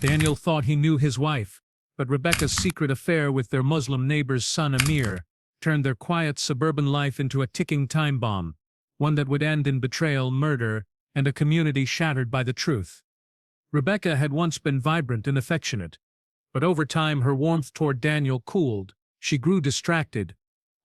Daniel thought he knew his wife, but Rebecca's secret affair with their Muslim neighbor's son Amir turned their quiet suburban life into a ticking time bomb, one that would end in betrayal, murder, and a community shattered by the truth. Rebecca had once been vibrant and affectionate, but over time her warmth toward Daniel cooled. She grew distracted,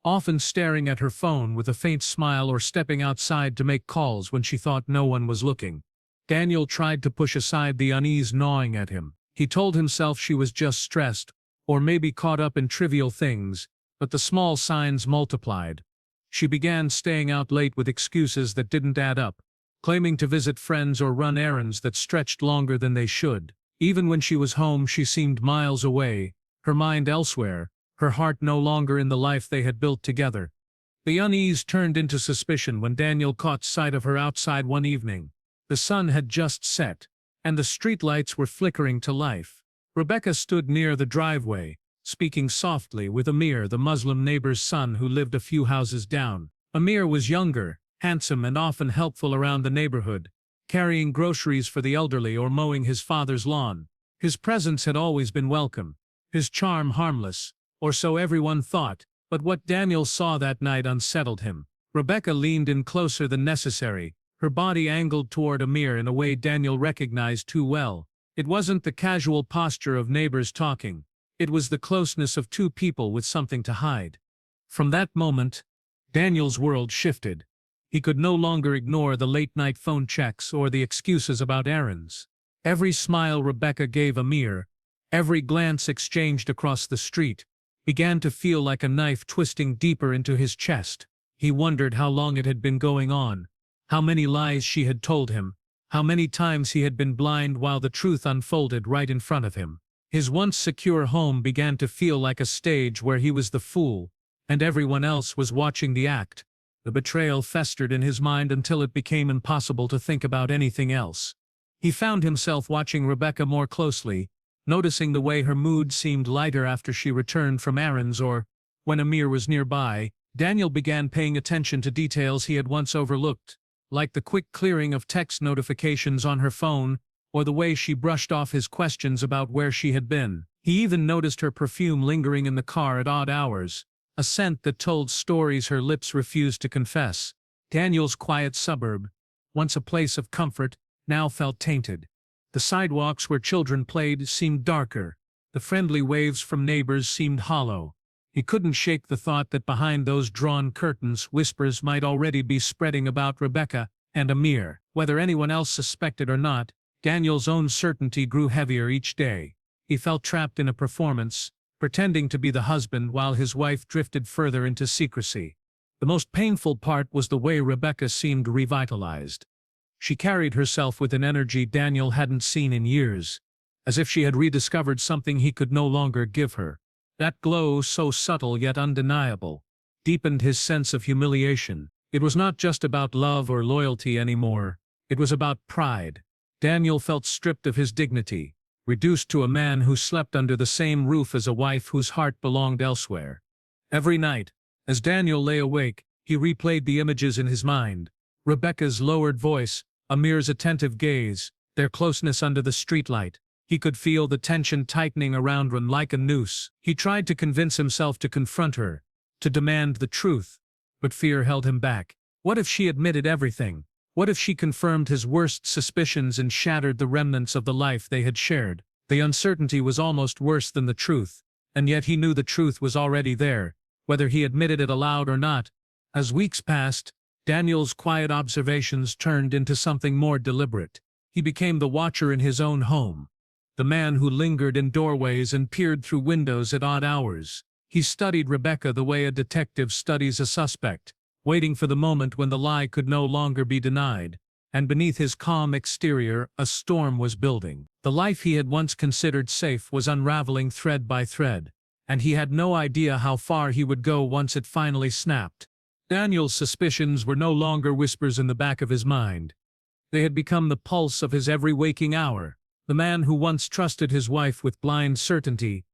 often staring at her phone with a faint smile or stepping outside to make calls when she thought no one was looking. Daniel tried to push aside the unease gnawing at him. He told himself she was just stressed, or maybe caught up in trivial things, but the small signs multiplied. She began staying out late with excuses that didn't add up, claiming to visit friends or run errands that stretched longer than they should. Even when she was home, she seemed miles away, her mind elsewhere, her heart no longer in the life they had built together. The unease turned into suspicion when Daniel caught sight of her outside one evening. The sun had just set, and the streetlights were flickering to life. Rebecca stood near the driveway, speaking softly with Amir, the Muslim neighbor's son who lived a few houses down. Amir was younger, handsome, and often helpful around the neighborhood, carrying groceries for the elderly or mowing his father's lawn. His presence had always been welcome, his charm harmless, or so everyone thought, but what Daniel saw that night unsettled him. Rebecca leaned in closer than necessary, her body angled toward Amir in a way Daniel recognized too well. It wasn't the casual posture of neighbors talking. It was the closeness of two people with something to hide. From that moment, Daniel's world shifted. He could no longer ignore the late-night phone checks or the excuses about errands. Every smile Rebecca gave Amir, every glance exchanged across the street, began to feel like a knife twisting deeper into his chest. He wondered how long it had been going on, how many lies she had told him, how many times he had been blind while the truth unfolded right in front of him. His once secure home began to feel like a stage where he was the fool, and everyone else was watching the act. The betrayal festered in his mind until it became impossible to think about anything else. He found himself watching Rebecca more closely, noticing the way her mood seemed lighter after she returned from errands or when Amir was nearby. Daniel began paying attention to details he had once overlooked, like the quick clearing of text notifications on her phone or the way she brushed off his questions about where she had been. He even noticed her perfume lingering in the car at odd hours, a scent that told stories her lips refused to confess. Daniel's quiet suburb, once a place of comfort, now felt tainted. The sidewalks where children played seemed darker. The friendly waves from neighbors seemed hollow. He couldn't shake the thought that behind those drawn curtains whispers might already be spreading about Rebecca and Amir. Whether anyone else suspected or not, Daniel's own certainty grew heavier each day. He felt trapped in a performance, pretending to be the husband while his wife drifted further into secrecy. The most painful part was the way Rebecca seemed revitalized. She carried herself with an energy Daniel hadn't seen in years, as if she had rediscovered something he could no longer give her. That glow, so subtle yet undeniable, deepened his sense of humiliation. It was not just about love or loyalty anymore. It was about pride. Daniel felt stripped of his dignity, reduced to a man who slept under the same roof as a wife whose heart belonged elsewhere. Every night, as Daniel lay awake, he replayed the images in his mind. Rebecca's lowered voice, Amir's attentive gaze, their closeness under the streetlight. He could feel the tension tightening around him like a noose. He tried to convince himself to confront her, to demand the truth, but fear held him back. What if she admitted everything? What if she confirmed his worst suspicions and shattered the remnants of the life they had shared? The uncertainty was almost worse than the truth, and yet he knew the truth was already there, whether he admitted it aloud or not. As weeks passed, Daniel's quiet observations turned into something more deliberate. He became the watcher in his own home, the man who lingered in doorways and peered through windows at odd hours. He studied Rebecca the way a detective studies a suspect, waiting for the moment when the lie could no longer be denied. And beneath his calm exterior, a storm was building. The life he had once considered safe was unraveling thread by thread, and he had no idea how far he would go once it finally snapped. Daniel's suspicions were no longer whispers in the back of his mind. They had become the pulse of his every waking hour. The man who once trusted his wife with blind certainty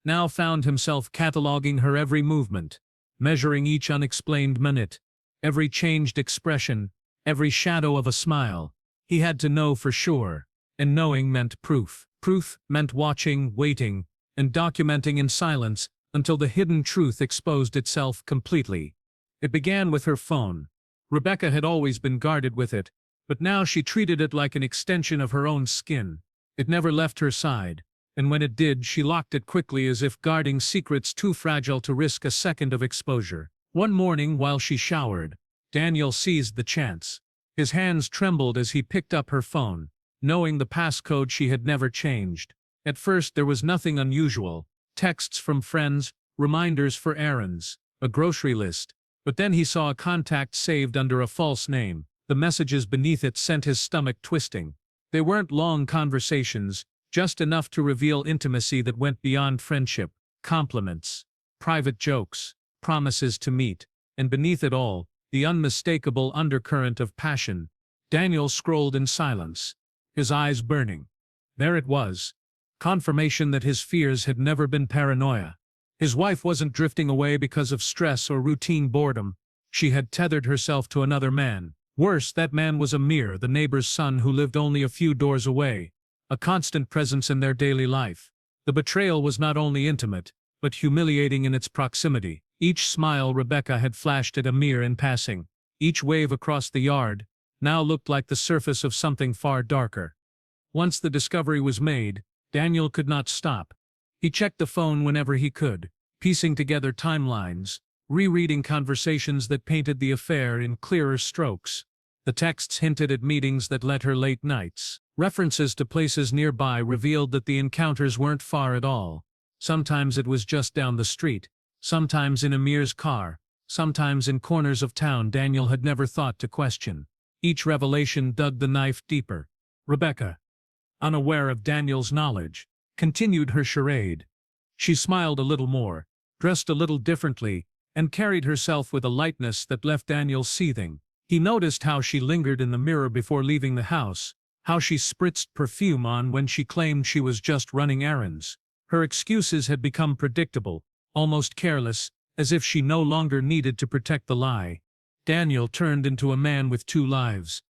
now found himself cataloging her every movement, measuring each unexplained minute, every changed expression, every shadow of a smile. He had to know for sure, and knowing meant proof. Proof meant watching, waiting, and documenting in silence until the hidden truth exposed itself completely. It began with her phone. Rebecca had always been guarded with it, but now she treated it like an extension of her own skin. It never left her side, and when it did, she locked it quickly as if guarding secrets too fragile to risk a second of exposure. One morning, while she showered, Daniel seized the chance. His hands trembled as he picked up her phone, knowing the passcode she had never changed. At first there was nothing unusual: texts from friends, reminders for errands, a grocery list. But then he saw a contact saved under a false name. The messages beneath it sent his stomach twisting. They weren't long conversations, just enough to reveal intimacy that went beyond friendship: compliments, private jokes, promises to meet, and beneath it all, the unmistakable undercurrent of passion. Daniel scrolled in silence, his eyes burning. There it was. Confirmation that his fears had never been paranoia. His wife wasn't drifting away because of stress or routine boredom. She had tethered herself to another man. Worse, that man was Amir, the neighbor's son who lived only a few doors away, a constant presence in their daily life. The betrayal was not only intimate, but humiliating in its proximity. Each smile Rebecca had flashed at Amir in passing, each wave across the yard, now looked like the surface of something far darker. Once the discovery was made, Daniel could not stop. He checked the phone whenever he could, piecing together timelines, rereading conversations that painted the affair in clearer strokes. The texts hinted at meetings that led her late nights. References to places nearby revealed that the encounters weren't far at all. Sometimes it was just down the street, sometimes in Amir's car, sometimes in corners of town Daniel had never thought to question. Each revelation dug the knife deeper. Rebecca, unaware of Daniel's knowledge, continued her charade. She smiled a little more, dressed a little differently, and carried herself with a lightness that left Daniel seething. He noticed how she lingered in the mirror before leaving the house, how she spritzed perfume on when she claimed she was just running errands. Her excuses had become predictable, almost careless, as if she no longer needed to protect the lie. Daniel turned into a man with two lives.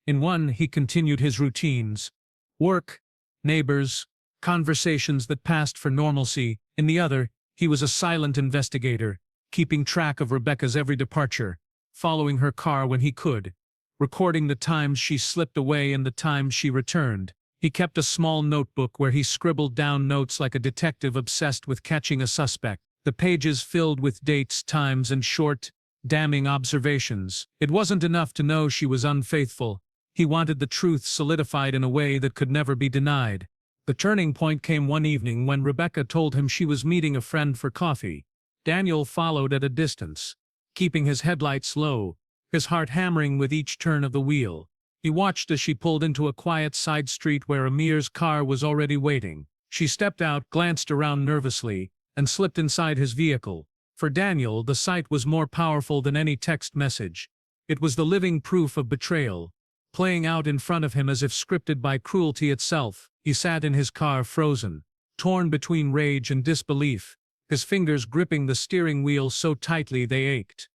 In one, he continued his routines: work, neighbors, conversations that passed for normalcy. In the other, he was a silent investigator, keeping track of Rebecca's every departure, following her car when he could, recording the times she slipped away and the times she returned. He kept a small notebook where he scribbled down notes like a detective obsessed with catching a suspect, the pages filled with dates, times, and short, damning observations. It wasn't enough to know she was unfaithful. He wanted the truth solidified in a way that could never be denied. The turning point came one evening when Rebecca told him she was meeting a friend for coffee. Daniel followed at a distance, keeping his headlights low, his heart hammering with each turn of the wheel. He watched as she pulled into a quiet side street where Amir's car was already waiting. She stepped out, glanced around nervously, and slipped inside his vehicle. For Daniel, the sight was more powerful than any text message. It was the living proof of betrayal, playing out in front of him as if scripted by cruelty itself. He sat in his car, frozen, torn between rage and disbelief, his fingers gripping the steering wheel so tightly they ached.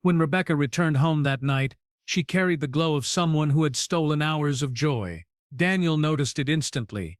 When Rebecca returned home that night, she carried the glow of someone who had stolen hours of joy. Daniel noticed it instantly.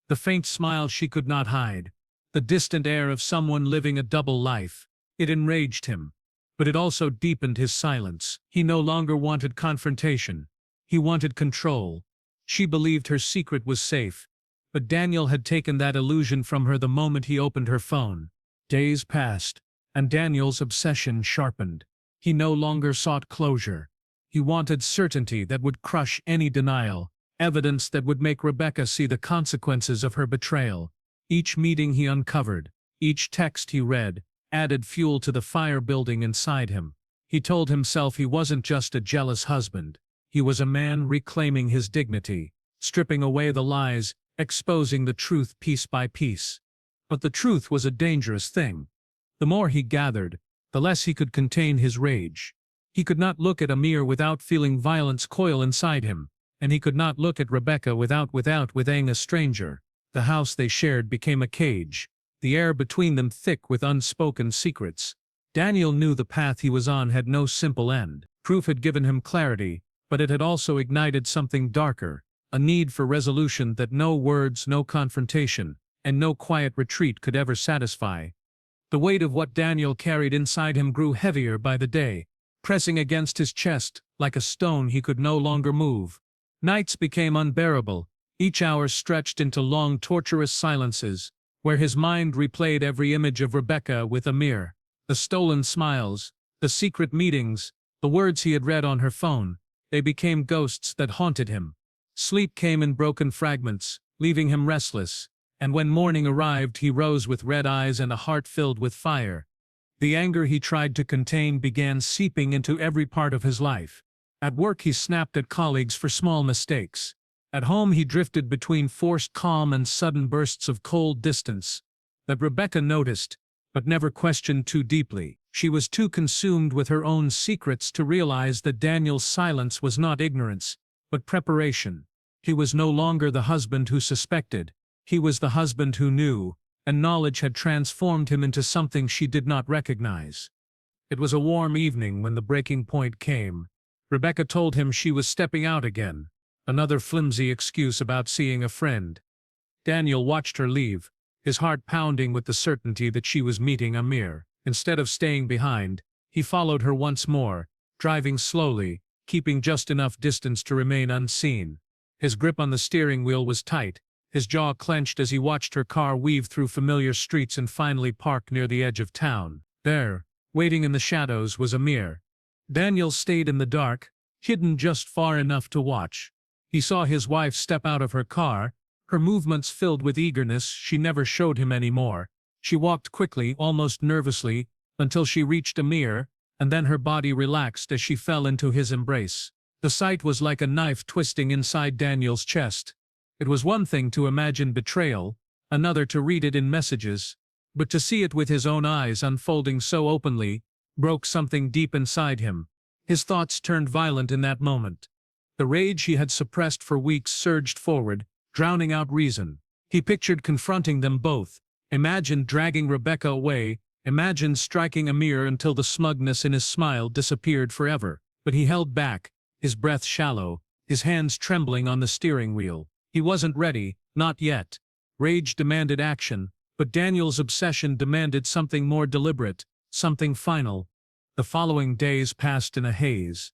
The faint smile she could not hide, the distant air of someone living a double life. It enraged him, but it also deepened his silence. He no longer wanted confrontation. He wanted control. She believed her secret was safe, but Daniel had taken that illusion from her the moment he opened her phone. Days passed, and Daniel's obsession sharpened. He no longer sought closure. He wanted certainty that would crush any denial, evidence that would make Rebecca see the consequences of her betrayal. Each meeting he uncovered, each text he read, added fuel to the fire building inside him. He told himself he wasn't just a jealous husband. He was a man reclaiming his dignity, stripping away the lies, exposing the truth piece by piece. But the truth was a dangerous thing. The more he gathered, the less he could contain his rage. He could not look at Amir without feeling violence coil inside him, and he could not look at Rebecca without withing a stranger. The house they shared became a cage, the air between them thick with unspoken secrets. Daniel knew the path he was on had no simple end. Proof had given him clarity, but it had also ignited something darker, a need for resolution that no words, no confrontation, and no quiet retreat could ever satisfy. The weight of what Daniel carried inside him grew heavier by the day, pressing against his chest like a stone he could no longer move. Nights became unbearable, each hour stretched into long, torturous silences, where his mind replayed every image of Rebecca with Amir, the stolen smiles, the secret meetings, the words he had read on her phone. They became ghosts that haunted him. Sleep came in broken fragments, leaving him restless, and when morning arrived he rose with red eyes and a heart filled with fire. The anger he tried to contain began seeping into every part of his life. At work he snapped at colleagues for small mistakes. At home he drifted between forced calm and sudden bursts of cold distance that Rebecca noticed, but never questioned too deeply. She was too consumed with her own secrets to realize that Daniel's silence was not ignorance, but preparation. He was no longer the husband who suspected. He was the husband who knew, and knowledge had transformed him into something she did not recognize. It was a warm evening when the breaking point came. Rebecca told him she was stepping out again, another flimsy excuse about seeing a friend. Daniel watched her leave, his heart pounding with the certainty that she was meeting Amir. Instead of staying behind, he followed her once more, driving slowly, keeping just enough distance to remain unseen. His grip on the steering wheel was tight, his jaw clenched as he watched her car weave through familiar streets and finally park near the edge of town. There, waiting in the shadows, was Amir. Daniel stayed in the dark, hidden just far enough to watch. He saw his wife step out of her car, her movements filled with eagerness she never showed him anymore. She walked quickly, almost nervously, until she reached Amir, and then her body relaxed as she fell into his embrace. The sight was like a knife twisting inside Daniel's chest. It was one thing to imagine betrayal, another to read it in messages, but to see it with his own eyes unfolding so openly broke something deep inside him. His thoughts turned violent in that moment. The rage he had suppressed for weeks surged forward, drowning out reason. He pictured confronting them both, imagined dragging Rebecca away, imagined striking Amir until the smugness in his smile disappeared forever. But he held back, his breath shallow, his hands trembling on the steering wheel. He wasn't ready, not yet. Rage demanded action, but Daniel's obsession demanded something more deliberate, something final. The following days passed in a haze.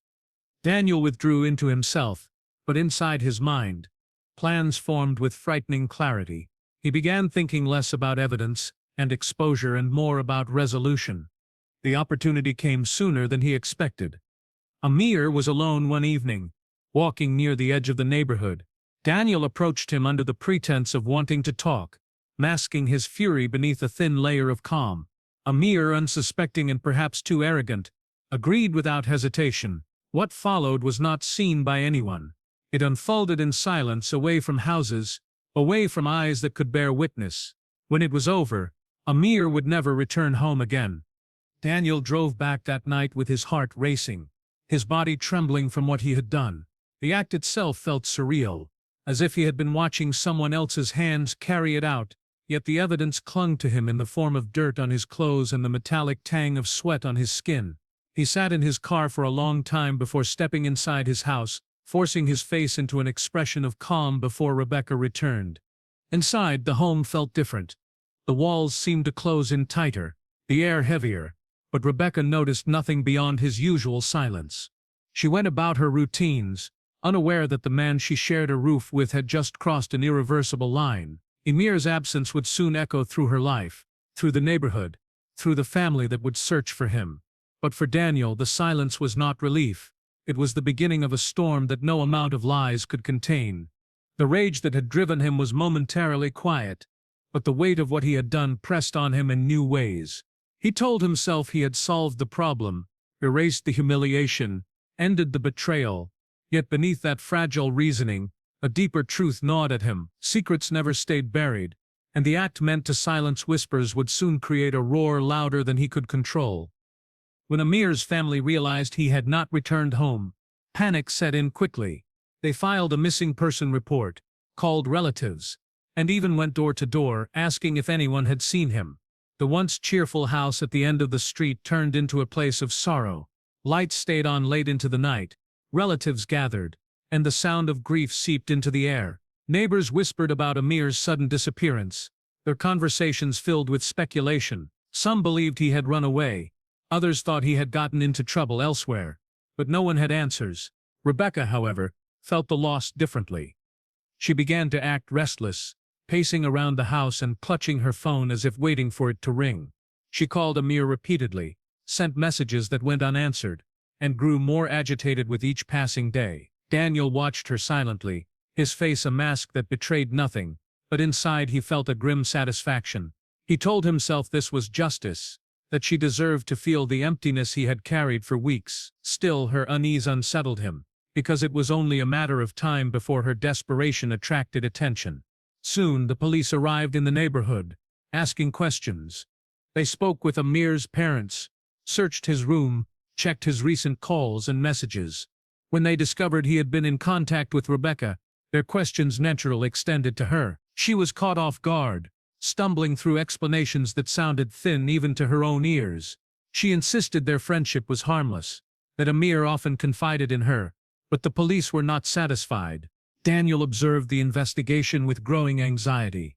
Daniel withdrew into himself, but inside his mind, plans formed with frightening clarity. He began thinking less about evidence and exposure and more about resolution. The opportunity came sooner than he expected. Amir was alone one evening, walking near the edge of the neighborhood. Daniel approached him under the pretense of wanting to talk, masking his fury beneath a thin layer of calm. Amir, unsuspecting and perhaps too arrogant, agreed without hesitation. What followed was not seen by anyone. It unfolded in silence, away from houses, away from eyes that could bear witness. When it was over, Amir would never return home again. Daniel drove back that night with his heart racing, his body trembling from what he had done. The act itself felt surreal, as if he had been watching someone else's hands carry it out, yet the evidence clung to him in the form of dirt on his clothes and the metallic tang of sweat on his skin. He sat in his car for a long time before stepping inside his house, forcing his face into an expression of calm before Rebecca returned. Inside, the home felt different. The walls seemed to close in tighter, the air heavier, but Rebecca noticed nothing beyond his usual silence. She went about her routines, unaware that the man she shared a roof with had just crossed an irreversible line. Amir's absence would soon echo through her life, through the neighborhood, through the family that would search for him. But for Daniel, the silence was not relief. It was the beginning of a storm that no amount of lies could contain. The rage that had driven him was momentarily quiet, but the weight of what he had done pressed on him in new ways. He told himself he had solved the problem, erased the humiliation, ended the betrayal. Yet beneath that fragile reasoning, a deeper truth gnawed at him. Secrets never stayed buried, and the act meant to silence whispers would soon create a roar louder than he could control. When Amir's family realized he had not returned home, panic set in quickly. They filed a missing person report, called relatives, and even went door to door asking if anyone had seen him. The once cheerful house at the end of the street turned into a place of sorrow. Lights stayed on late into the night. Relatives gathered, and the sound of grief seeped into the air. Neighbors whispered about Amir's sudden disappearance, their conversations filled with speculation. Some believed he had run away, others thought he had gotten into trouble elsewhere, but no one had answers. Rebecca, however, felt the loss differently. She began to act restless, pacing around the house and clutching her phone as if waiting for it to ring. She called Amir repeatedly, sent messages that went unanswered, and grew more agitated with each passing day. Daniel watched her silently, his face a mask that betrayed nothing, but inside he felt a grim satisfaction. He told himself this was justice, that she deserved to feel the emptiness he had carried for weeks. Still, her unease unsettled him, because it was only a matter of time before her desperation attracted attention. Soon the police arrived in the neighborhood, asking questions. They spoke with Amir's parents, searched his room, checked his recent calls and messages. When they discovered he had been in contact with Rebecca, their questions naturally extended to her. She was caught off guard, stumbling through explanations that sounded thin even to her own ears. She insisted their friendship was harmless, that Amir often confided in her, but the police were not satisfied. Daniel observed the investigation with growing anxiety.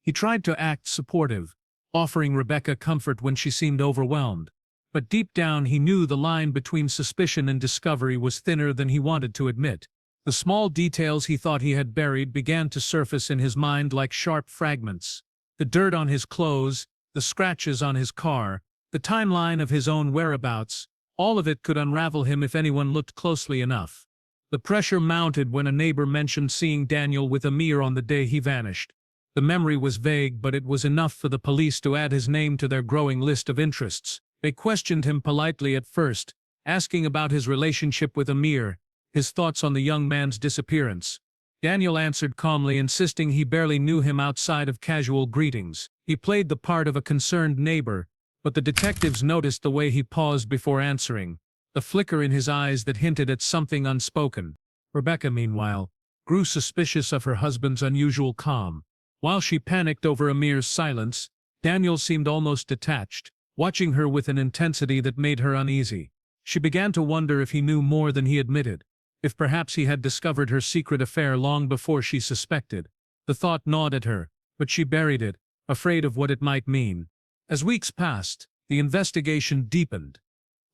He tried to act supportive, offering Rebecca comfort when she seemed overwhelmed, but deep down he knew the line between suspicion and discovery was thinner than he wanted to admit. The small details he thought he had buried began to surface in his mind like sharp fragments. The dirt on his clothes, the scratches on his car, the timeline of his own whereabouts, all of it could unravel him if anyone looked closely enough. The pressure mounted when a neighbor mentioned seeing Daniel with Amir on the day he vanished. The memory was vague, but it was enough for the police to add his name to their growing list of interests. They questioned him politely at first, asking about his relationship with Amir, his thoughts on the young man's disappearance. Daniel answered calmly, insisting he barely knew him outside of casual greetings. He played the part of a concerned neighbor, but the detectives noticed the way he paused before answering, the flicker in his eyes that hinted at something unspoken. Rebecca, meanwhile, grew suspicious of her husband's unusual calm. While she panicked over Amir's silence, Daniel seemed almost detached, watching her with an intensity that made her uneasy. She began to wonder if he knew more than he admitted, if perhaps he had discovered her secret affair long before she suspected. The thought gnawed at her, but she buried it, afraid of what it might mean. As weeks passed, the investigation deepened.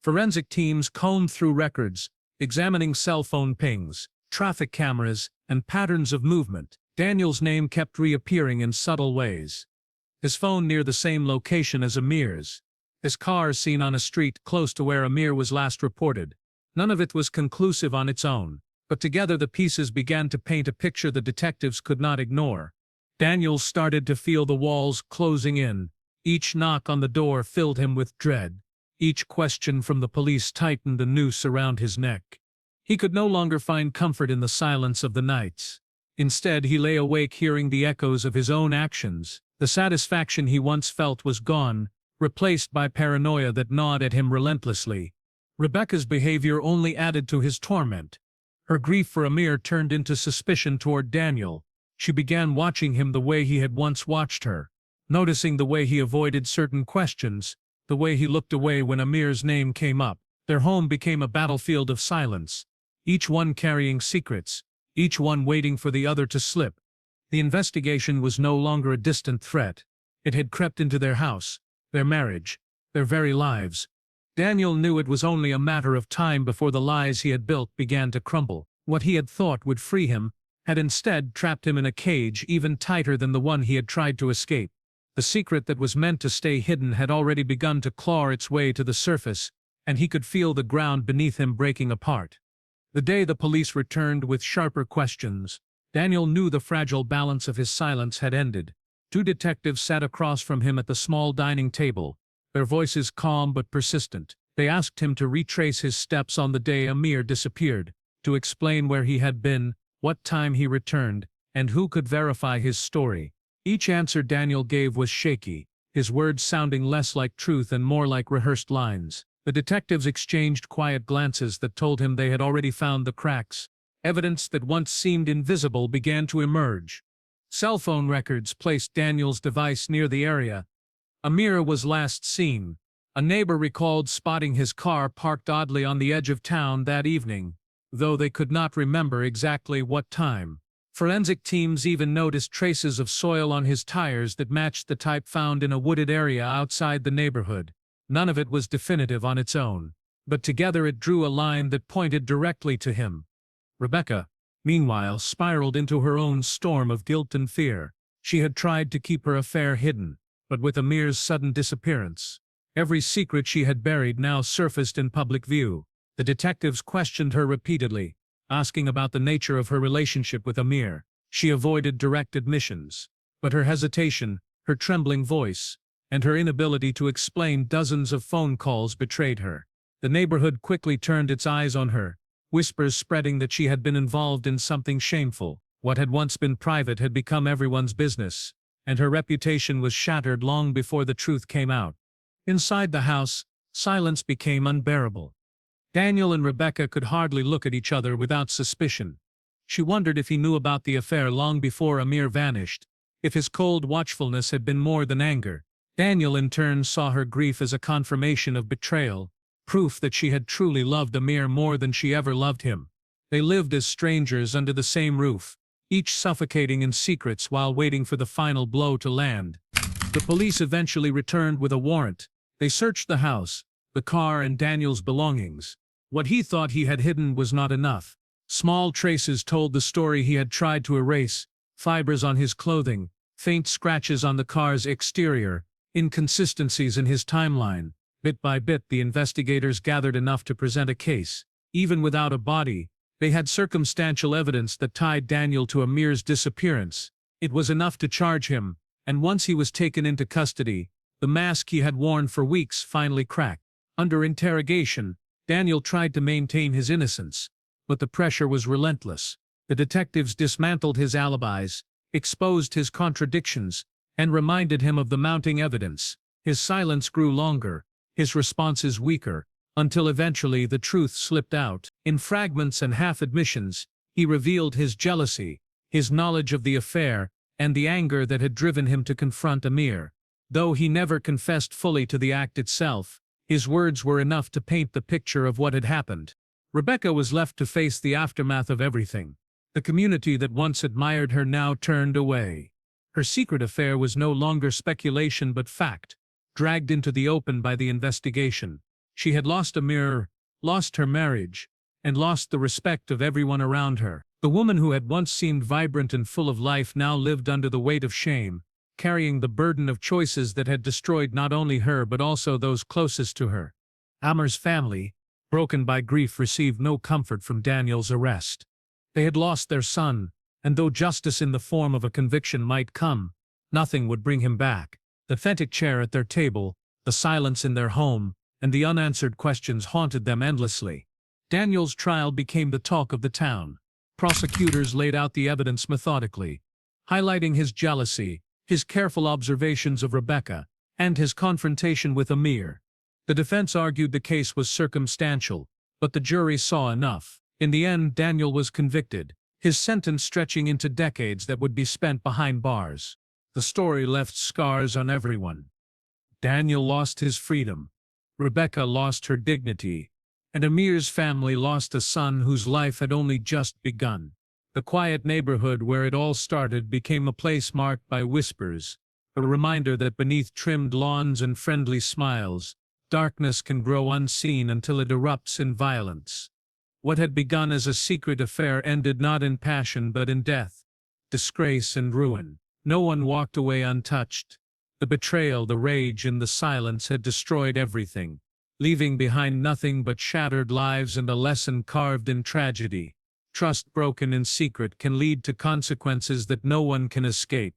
Forensic teams combed through records, examining cell phone pings, traffic cameras, and patterns of movement. Daniel's name kept reappearing in subtle ways. His phone near the same location as Amir's. His car seen on a street close to where Amir was last reported. None of it was conclusive on its own, but together the pieces began to paint a picture the detectives could not ignore. Daniel started to feel the walls closing in. Each knock on the door filled him with dread. Each question from the police tightened the noose around his neck. He could no longer find comfort in the silence of the nights. Instead, he lay awake hearing the echoes of his own actions. The satisfaction he once felt was gone, replaced by paranoia that gnawed at him relentlessly. Rebecca's behavior only added to his torment. Her grief for Amir turned into suspicion toward Daniel. She began watching him the way he had once watched her, noticing the way he avoided certain questions, the way he looked away when Amir's name came up. Their home became a battlefield of silence, each one carrying secrets, each one waiting for the other to slip. The investigation was no longer a distant threat. It had crept into their house, their marriage, their very lives. Daniel knew it was only a matter of time before the lies he had built began to crumble. What he had thought would free him had instead trapped him in a cage even tighter than the one he had tried to escape. The secret that was meant to stay hidden had already begun to claw its way to the surface, and he could feel the ground beneath him breaking apart. The day the police returned with sharper questions, Daniel knew the fragile balance of his silence had ended. Two detectives sat across from him at the small dining table, their voices calm but persistent. They asked him to retrace his steps on the day Amir disappeared, to explain where he had been, what time he returned, and who could verify his story. Each answer Daniel gave was shaky, his words sounding less like truth and more like rehearsed lines. The detectives exchanged quiet glances that told him they had already found the cracks. Evidence that once seemed invisible began to emerge. Cell phone records placed Daniel's device near the area Amir was last seen. A neighbor recalled spotting his car parked oddly on the edge of town that evening. though they could not remember exactly what time. Forensic teams even noticed traces of soil on his tires that matched the type found in a wooded area outside the neighborhood. None of it was definitive on its own, but together it drew a line that pointed directly to him. Rebecca, meanwhile, spiraled into her own storm of guilt and fear. She had tried to keep her affair hidden, but with Amir's sudden disappearance, every secret she had buried now surfaced in public view. The detectives questioned her repeatedly, asking about the nature of her relationship with Amir. She avoided direct admissions, but her hesitation, her trembling voice, and her inability to explain dozens of phone calls betrayed her. The neighborhood quickly turned its eyes on her, whispers spreading that she had been involved in something shameful. What had once been private had become everyone's business, and her reputation was shattered long before the truth came out. Inside the house, silence became unbearable. Daniel and Rebecca could hardly look at each other without suspicion. She wondered if he knew about the affair long before Amir vanished, if his cold watchfulness had been more than anger. Daniel in turn saw her grief as a confirmation of betrayal, proof that she had truly loved Amir more than she ever loved him. They lived as strangers under the same roof, each suffocating in secrets while waiting for the final blow to land. The police eventually returned with a warrant. They searched the house, the car, and Daniel's belongings. What he thought he had hidden was not enough. Small traces told the story he had tried to erase: fibers on his clothing, faint scratches on the car's exterior, inconsistencies in his timeline. Bit by bit, the investigators gathered enough to present a case. Even without a body, they had circumstantial evidence that tied Daniel to Amir's disappearance. It was enough to charge him, and once he was taken into custody, the mask he had worn for weeks finally cracked. Under interrogation, Daniel tried to maintain his innocence, but the pressure was relentless. The detectives dismantled his alibis, exposed his contradictions, and reminded him of the mounting evidence. His silence grew longer, his responses weaker, until eventually the truth slipped out. In fragments and half-admissions, he revealed his jealousy, his knowledge of the affair, and the anger that had driven him to confront Amir. Though he never confessed fully to the act itself, his words were enough to paint the picture of what had happened. Rebecca was left to face the aftermath of everything. The community that once admired her now turned away. Her secret affair was no longer speculation but fact, dragged into the open by the investigation. She had lost Amir, lost her marriage, and lost the respect of everyone around her. The woman who had once seemed vibrant and full of life now lived under the weight of shame, carrying the burden of choices that had destroyed not only her but also those closest to her. Amir's family, broken by grief, received no comfort from Daniel's arrest. They had lost their son, and though justice in the form of a conviction might come, nothing would bring him back. The authentic chair at their table, the silence in their home, and the unanswered questions haunted them endlessly. Daniel's trial became the talk of the town. Prosecutors laid out the evidence methodically, highlighting his jealousy, his careful observations of Rebecca, and his confrontation with Amir. The defense argued the case was circumstantial, but the jury saw enough. In the end, Daniel was convicted, his sentence stretching into decades that would be spent behind bars. The story left scars on everyone. Daniel lost his freedom, Rebecca lost her dignity, and Amir's family lost a son whose life had only just begun. The quiet neighborhood where it all started became a place marked by whispers, a reminder that beneath trimmed lawns and friendly smiles, darkness can grow unseen until it erupts in violence. What had begun as a secret affair ended not in passion but in death, disgrace, and ruin. No one walked away untouched. The betrayal, the rage, and the silence had destroyed everything, leaving behind nothing but shattered lives and a lesson carved in tragedy. Trust broken in secret can lead to consequences that no one can escape.